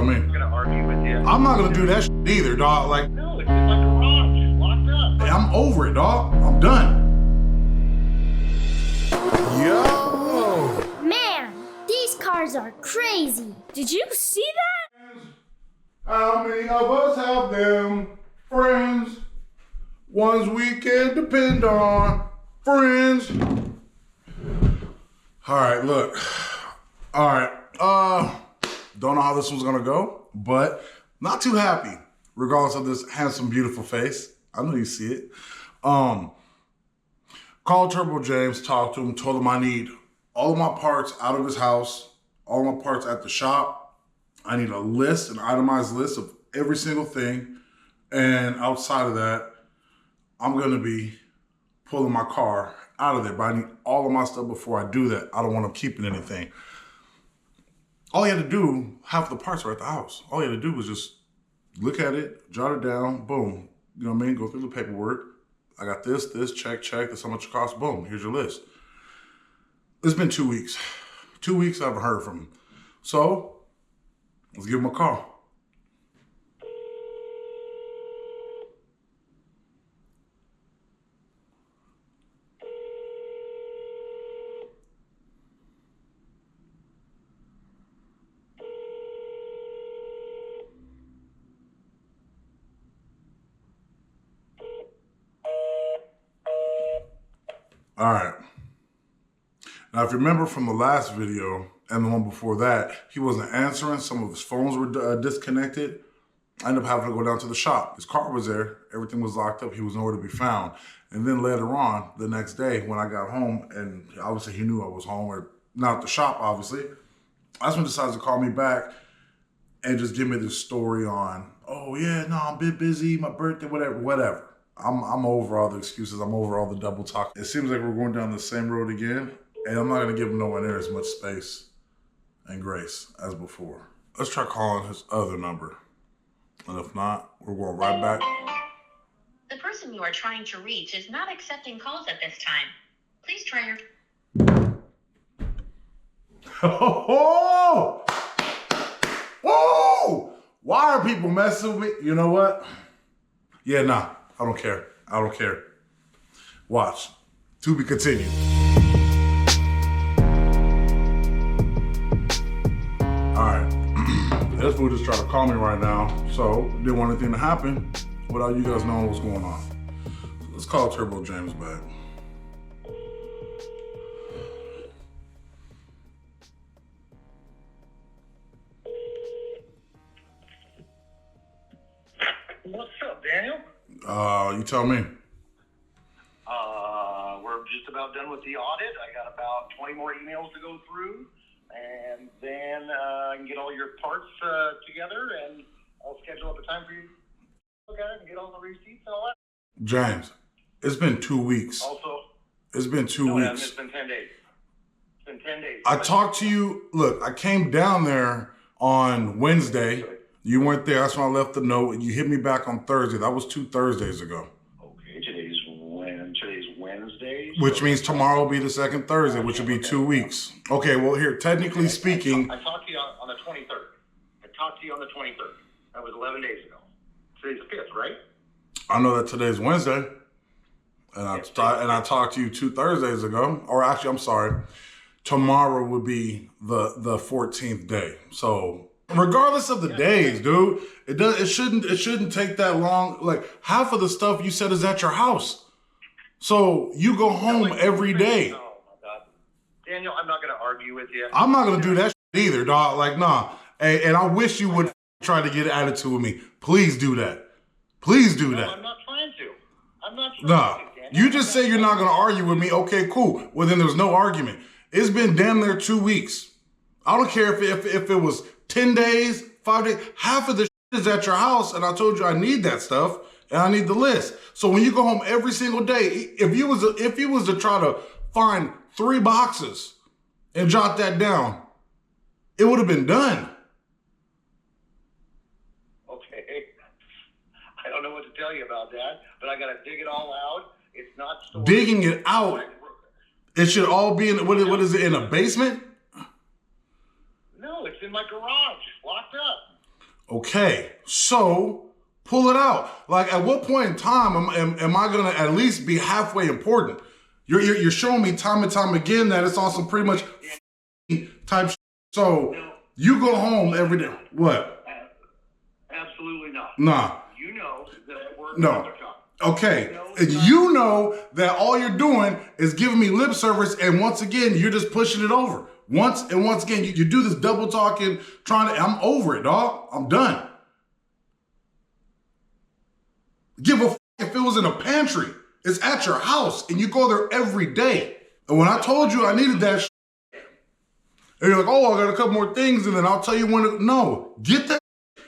tell me. I'm gonna argue with you. I'm not gonna do that shit either, dog. Like, No, it's in my garage, locked up. I'm over it, dog. I'm done. Yo! Man, these cars are crazy. Did you see that? How many of us have them friends? Ones we can depend on. Friends. All right, look. All right. Don't know how this one's gonna go, but not too happy, regardless of this handsome, beautiful face. I know you see it. Called Turbo James, talked to him, told him I need all of my parts out of his house, all of my parts at the shop. I need a list, an itemized list of every single thing. And outside of that, I'm gonna be pulling my car out of there, but I need all of my stuff before I do that. I don't want him keeping anything. All he had to do, half the parts are at the house. All he had to do was just look at it, jot it down, boom. You know what I mean? Go through the paperwork. I got this, check, that's how much it costs, boom, here's your list. It's been 2 weeks. 2 weeks I haven't heard from him. So, let's give him a call. All right. Now, if you remember from the last video and the one before that, he wasn't answering. Some of his phones were disconnected. I ended up having to go down to the shop. His car was there. Everything was locked up. He was nowhere to be found. And then later on, the next day, when I got home, and obviously he knew I was home, or not at the shop, obviously, that's when he decides to call me back and just give me this story on, oh yeah, no, I'm a bit busy, my birthday, whatever. I'm over all the excuses. I'm over all the double talk. It seems like we're going down the same road again, and I'm not gonna give him nowhere near as much space and grace as before. Let's try calling his other number. And if not, we're going right back. The person you are trying to reach is not accepting calls at this time. Please try your... Oh! Whoa! Why are people messing with me? You know what? Yeah, nah. I don't care. I don't care. Watch. To be continued. All right. This fool just tried to call me right now, so didn't want anything to happen without you guys knowing what's going on. So let's call Turbo James back. What's up, Daniel? You tell me. We're just about done with the audit. I got about 20 more emails to go through, and then I can get all your parts together, and I'll schedule up a time for you to look at it and get all the receipts and all that. James, it's been 2 weeks. Also, It's been 2 weeks. It's been 10 days. It's been 10 days. I talked to you. Look, I came down there on Wednesday. You weren't there. That's when I left the note. You hit me back on Thursday. That was 2 Thursdays ago. Okay, today's Wednesday. Which means tomorrow will be the second Thursday, which will be 2 weeks. Okay, well, here, technically speaking. I talked to you on the 23rd. I talked to you on the 23rd. That was 11 days ago. Today's the 5th, right? I know that today's Wednesday. And I talked to you 2 Thursdays ago. Or actually, I'm sorry. Tomorrow would be the 14th day. So regardless of the days, dude, it shouldn't take that long. Like, half of the stuff you said is at your house. So you go home every day. Oh my God. Daniel, I'm not gonna argue with you. I'm not gonna do that either, dog. Like, nah. And I wish you would try to get an attitude with me. Please do that. Please do that. No, I'm not trying to. I'm not trying Nah. to, Daniel. You just say you're not gonna argue with me. Okay, cool. Well, then there's no argument. It's been damn near 2 weeks. I don't care if it was 10 days, 5 days. Half of the shit is at your house, and I told you I need that stuff, and I need the list. So when you go home every single day, if you was to try to find 3 boxes and jot that down, it would have been done. Okay. I don't know what to tell you about that, but I gotta dig it all out. It's not stored. Digging it out. It should all be in, what is it, in a basement? No, it's in my garage, locked up. Okay, so pull it out. Like, at what point in time am I gonna at least be halfway important? You're showing me time and time again that it's also pretty much type shit. So you go home every day. What? Absolutely not. Nah. You know that I work No. at the shop. Okay, you know that all you're doing is giving me lip service, and once again, you're just pushing it over. Once again, you do this double talking, I'm over it, dog. I'm done. Give a f if it was in a pantry. It's at your house, and you go there every day. And when I told you I needed that shit, and you're like, oh, I got a couple more things, and then I'll tell you when to, no, get that shit.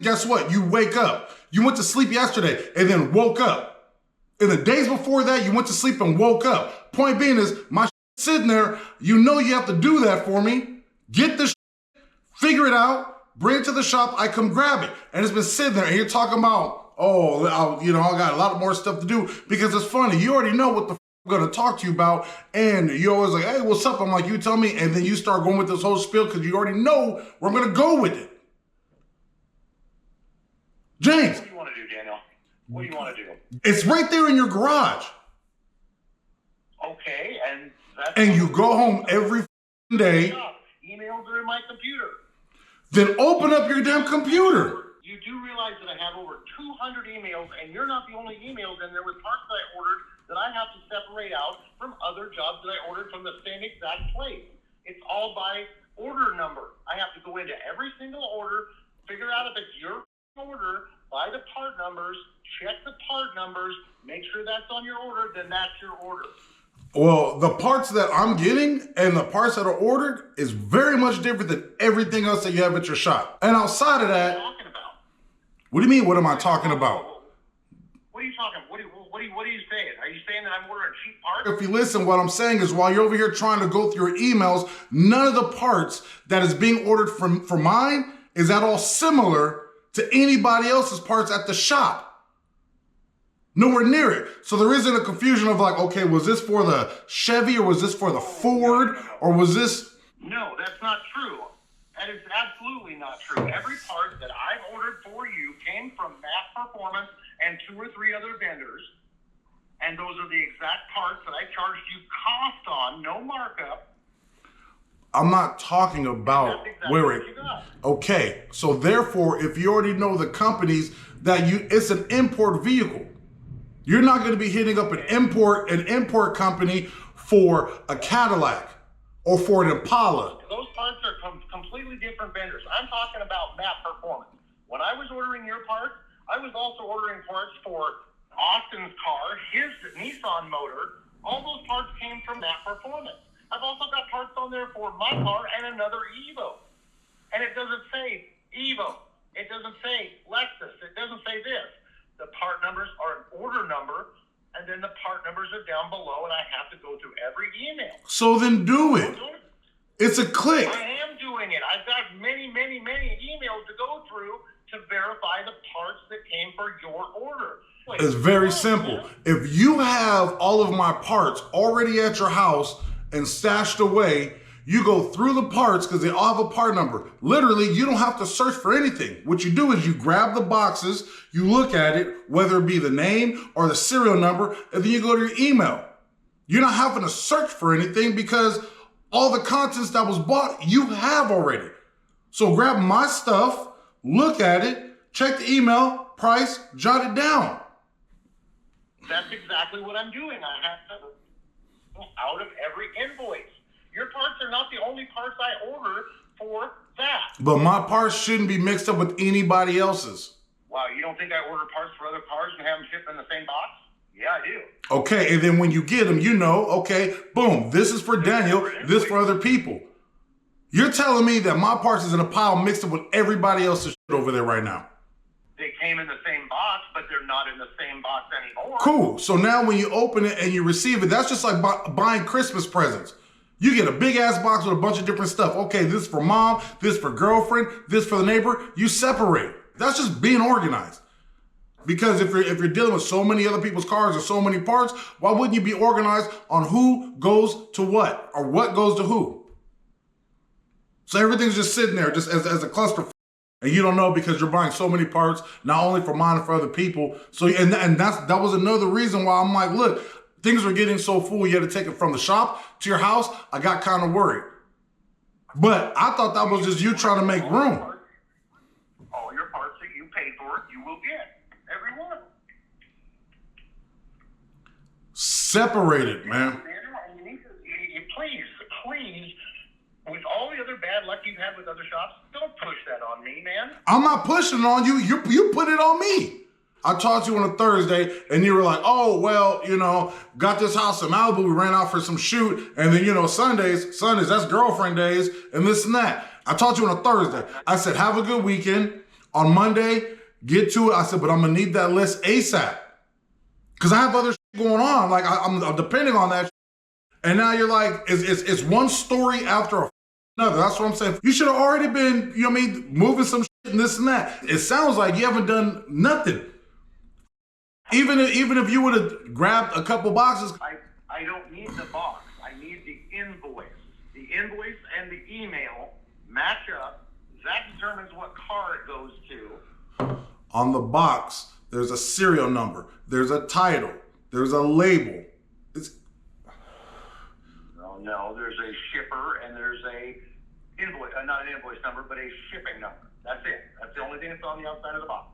Guess what? You wake up. You went to sleep yesterday, and then woke up. In the days before that, you went to sleep and woke up. Point being is, my shit sitting there, you know you have to do that for me. Get the shit, figure it out, bring it to the shop, I come grab it. And it's been sitting there, and you're talking about, oh, I got a lot more stuff to do, because it's funny. You already know what the f I'm gonna talk to you about, and you're always like, hey, what's up? I'm like, you tell me, and then you start going with this whole spiel because you already know where I'm gonna go with it. James. What do you want to do, Daniel? What do you want to do? It's right there in your garage. Okay, and that's... And you go home every day. Emails are in my computer. Then open up your damn computer. You do realize that I have over 200 emails, and you're not the only emails in there with parts that I ordered that I have to separate out from other jobs that I ordered from the same exact place. It's all by order number. I have to go into every single order, figure out if it's your order, buy the part numbers, check the part numbers, make sure that's on your order, then that's your order. Well, the parts that I'm getting and the parts that are ordered is very much different than everything else that you have at your shop. And outside of that, what do you mean, what am I talking about? What are you talking about? What are you saying? Are you saying that I'm ordering cheap parts? If you listen, what I'm saying is while you're over here trying to go through your emails, none of the parts that is being ordered for mine is at all similar to anybody else's parts at the shop. Nowhere near it. So there isn't a confusion of like, okay, was this for the Chevy or was this for the Ford or was this? No, that's not true. That is absolutely not true. Every part that I've ordered for you came from Mass Performance and 2 or 3 other vendors. And those are the exact parts that I charged you cost on, no markup. I'm not talking about where it. Okay, so therefore, if you already know the companies that it's an import vehicle. You're not going to be hitting up an import company for a Cadillac or for an Impala. Those parts are completely different vendors. I'm talking about Matt Performance. When I was ordering your parts, I was also ordering parts for Austin's car, his Nissan motor. All those parts came from Matt Performance. I've also got parts on there for my car and another Evo. And it doesn't say Evo. It doesn't say Lexus. It doesn't say this. The part numbers are an order number, and then the part numbers are down below, and I have to go through every email. So then do it. It's a click. I am doing it. I've got many, many, many emails to go through to verify the parts that came for your order. It's very simple. If you have all of my parts already at your house and stashed away, you go through the parts because they all have a part number. Literally, you don't have to search for anything. What you do is you grab the boxes, you look at it, whether it be the name or the serial number, and then you go to your email. You're not having to search for anything because all the contents that was bought, you have already. So grab my stuff, look at it, check the email, price, jot it down. That's exactly what I'm doing. I have to out of every invoice. Your parts are not the only parts I order for that. But my parts shouldn't be mixed up with anybody else's. Wow, you don't think I order parts for other cars and have them shipped in the same box? Yeah, I do. Okay, and then when you get them, you know, okay, boom, this is for Daniel, this for other people. You're telling me that my parts is in a pile mixed up with everybody else's shit over there right now. They came in the same box, but they're not in the same box anymore. Cool. So now when you open it and you receive it, that's just like buying Christmas presents. You get a big ass box with a bunch of different stuff. Okay, this is for mom, this for girlfriend, this for the neighbor. You separate. That's just being organized. Because if you're dealing with so many other people's cars or so many parts, why wouldn't you be organized on who goes to what or what goes to who? So everything's just sitting there just as a cluster. And you don't know because you're buying so many parts, not only for mine and for other people. So, and that was another reason why I'm like, look, things were getting so full, you had to take it from the shop to your house. I got kind of worried. But I thought that was just you trying to make room. All your parts that you paid for, you will get. Every one of them. Separated, man. You need to, please, with all the other bad luck you've had with other shops, don't push that on me, man. I'm not pushing it on you. You put it on me. I talked to you on a Thursday, and you were like, oh, well, got this house in Malibu. We ran out for some shoot. And then, Sundays, that's girlfriend days, and this and that. I talked to you on a Thursday. I said, have a good weekend. On Monday, get to it. I said, but I'm going to need that list ASAP. Because I have other shit going on. Like, I'm depending on that shit. And now you're like, it's one story after another. That's what I'm saying. You should have already been, moving some shit and this and that. It sounds like you haven't done nothing. Even if you would have grabbed a couple boxes. I don't need the box. I need the invoice. The invoice and the email match up. That determines what car it goes to. On the box, there's a serial number. There's a title. There's a label. No, there's a shipper and there's a invoice, not an invoice number, but a shipping number. That's it. That's the only thing that's on the outside of the box.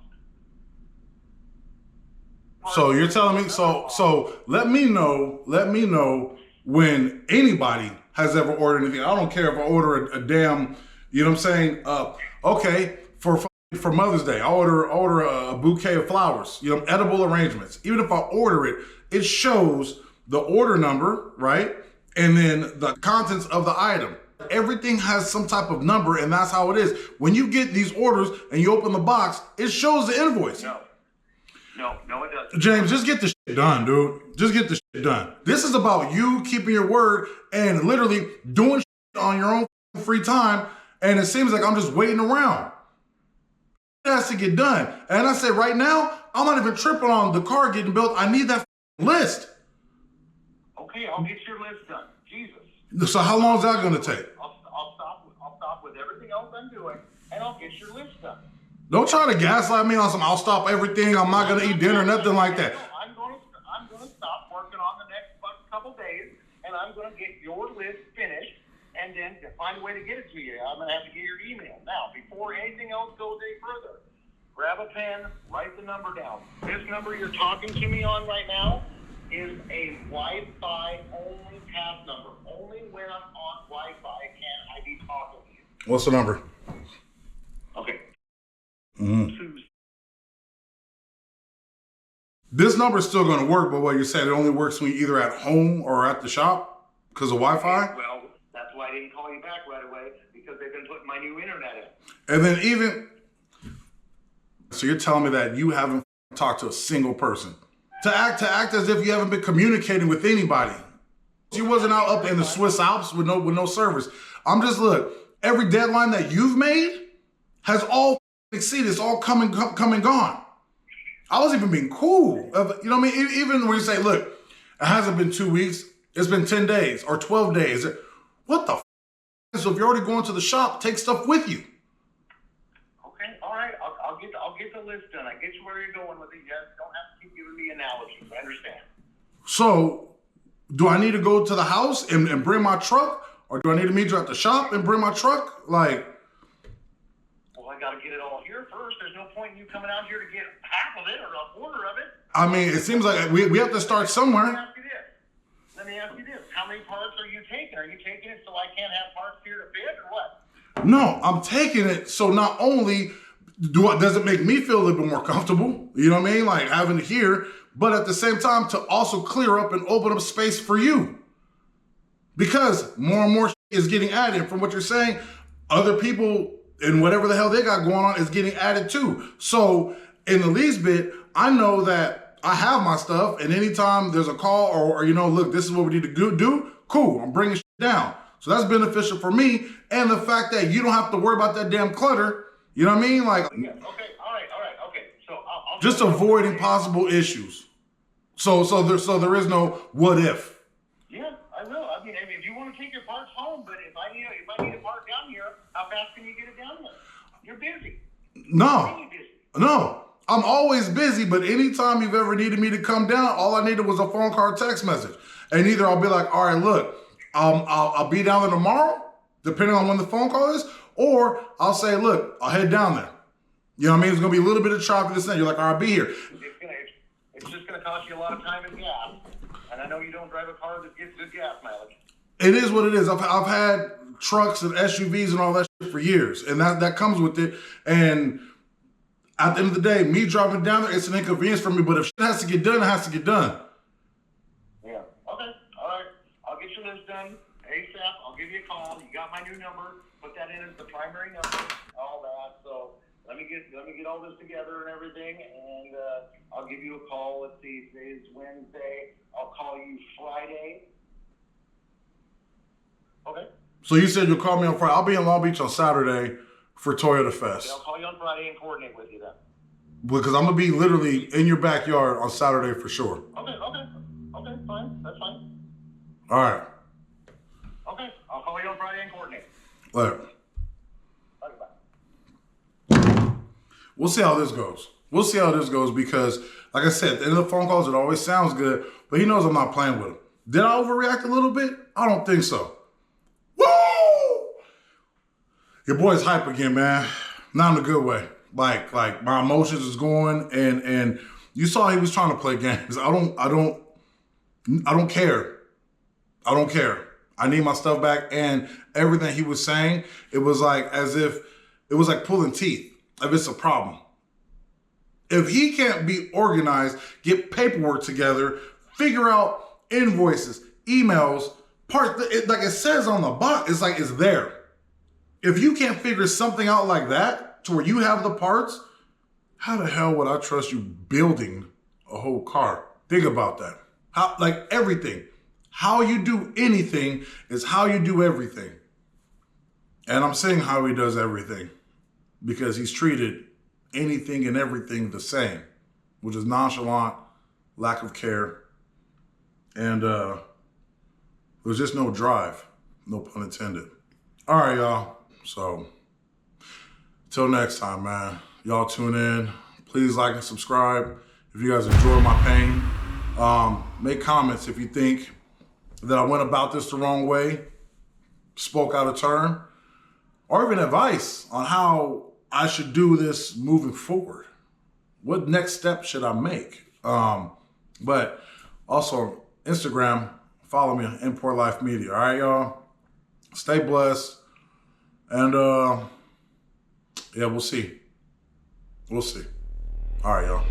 So you're telling me, so let me know when anybody has ever ordered anything. I don't care if I order a damn, you know what I'm saying? Okay, for Mother's Day, I order a bouquet of flowers, edible arrangements. Even if I order it, it shows the order number, right? And then the contents of the item. Everything has some type of number, and that's how it is. When you get these orders and you open the box, it shows the invoice. No, it doesn't. James, just get the shit done, dude. Just get the shit done. This is about you keeping your word and literally doing shit on your own free time, and it seems like I'm just waiting around. It has to get done. And I say right now, I'm not even tripping on the car getting built. I need that list. Okay, I'll get your list done. Jesus. So how long is that going to take? I'll stop with everything else I'm doing, and I'll get your list done. Don't try to gaslight me on some, I'll stop everything, I'm not going to eat dinner, nothing like that. I'm going to stop working on the next couple days, and I'm going to get your list finished, and then find a way to get it to you. I'm going to have to get your email. Now, before anything else goes any further, grab a pen, write the number down. This number you're talking to me on right now is a Wi-Fi only pass number. Only when I'm on Wi-Fi can I be talking to you. What's the number? Okay. Mm-hmm. This number is still going to work, but what you're saying, it only works when you're either at home or at the shop because of Wi-Fi? Well, that's why I didn't call you back right away, because they've been putting my new internet in. And then so you're telling me that you haven't talked to a single person. To act as if you haven't been communicating with anybody. You wasn't out up in the Swiss Alps with no service. I'm just, look, every deadline that you've made has all exceeded. It's all come and gone. I was even being cool. You know what I mean? Even when you say, look, it hasn't been 2 weeks. It's been 10 days or 12 days. What the f***? So if you're already going to the shop, take stuff with you. Okay, all right. I'll get the list done. I get you where you're going with it. You guys don't have to keep giving me analogies. I understand. So do I need to go to the house and bring my truck? Or do I need to meet you at the shop and bring my truck? Like, well, I got to get it all here first. There's no point in you coming out here to get half of it or a quarter of it. I mean, it seems like we have to start somewhere. Let me ask you this. How many parts are you taking? Are you taking it so I can't have parts here to fit or what? No, I'm taking it so not only does it make me feel a little bit more comfortable, you know what I mean? Like having it here, but at the same time to also clear up and open up space for you. Because more and more is getting added. From what you're saying, other people and whatever the hell they got going on is getting added too. So in the least bit, I know that I have my stuff, and anytime there's a call or look, this is what we need to do, cool, I'm bringing shit down. So that's beneficial for me, and the fact that you don't have to worry about that damn clutter, you know what I mean? Like, yeah. Okay, all right, okay. So I'll just avoiding possible issues. So there is no what if. Yeah, I will. I mean, if you want to take your parts home, but if I need a part down here, how fast can you get it down there? You're busy. No, no. I'm always busy, but anytime you've ever needed me to come down, all I needed was a phone call or text message. And either I'll be like, all right, look, I'll be down there tomorrow, depending on when the phone call is, or I'll say, look, I'll head down there. You know what I mean? It's going to be a little bit of traffic this thing. You're like, all right, I'll be here. It's just going to cost you a lot of time and gas. And I know you don't drive a car that gives good gas mileage. It is what it is. I've had trucks and SUVs and all that shit for years, and that comes with it. And at the end of the day, me driving down there, it's an inconvenience for me. But if shit has to get done, it has to get done. Yeah. Okay. All right. I'll get your list done ASAP. I'll give you a call. You got my new number. Put that in as the primary number. All that. So let me get all this together and everything, and I'll give you a call. Let's see. Today is Wednesday. I'll call you Friday. Okay. So you said you'll call me on Friday. I'll be in Long Beach on Saturday for Toyota Fest. I'll call you on Friday and coordinate with you then. Because I'm going to be literally in your backyard on Saturday for sure. Okay, fine. That's fine. All right. Okay, I'll call you on Friday and coordinate. Later. Okay, bye. We'll see how this goes. We'll see how this goes because, like I said, at the end of the phone calls, it always sounds good, but he knows I'm not playing with him. Did I overreact a little bit? I don't think so. Woo! Your boy's hype again, man. Not in a good way. Like my emotions is going, and you saw he was trying to play games. I don't care. I don't care. I need my stuff back, and everything he was saying, it was like as if it was like pulling teeth. If it's a problem. If he can't be organized, get paperwork together, figure out invoices, emails, parts, like it says on the box, it's like it's there. If you can't figure something out like that to where you have the parts, how the hell would I trust you building a whole car? Think about that. How, like everything. How you do anything is how you do everything. And I'm saying how he does everything because he's treated anything and everything the same, which is nonchalant, lack of care, and there's just no drive, no pun intended. All right, y'all. So, till next time, man. Y'all tune in. Please like and subscribe if you guys enjoy my pain. Make comments if you think that I went about this the wrong way, spoke out of turn, or even advice on how I should do this moving forward. What next step should I make? But also Instagram, follow me on Import Life Media. All right, y'all. Stay blessed. And yeah, we'll see. We'll see. All right, y'all.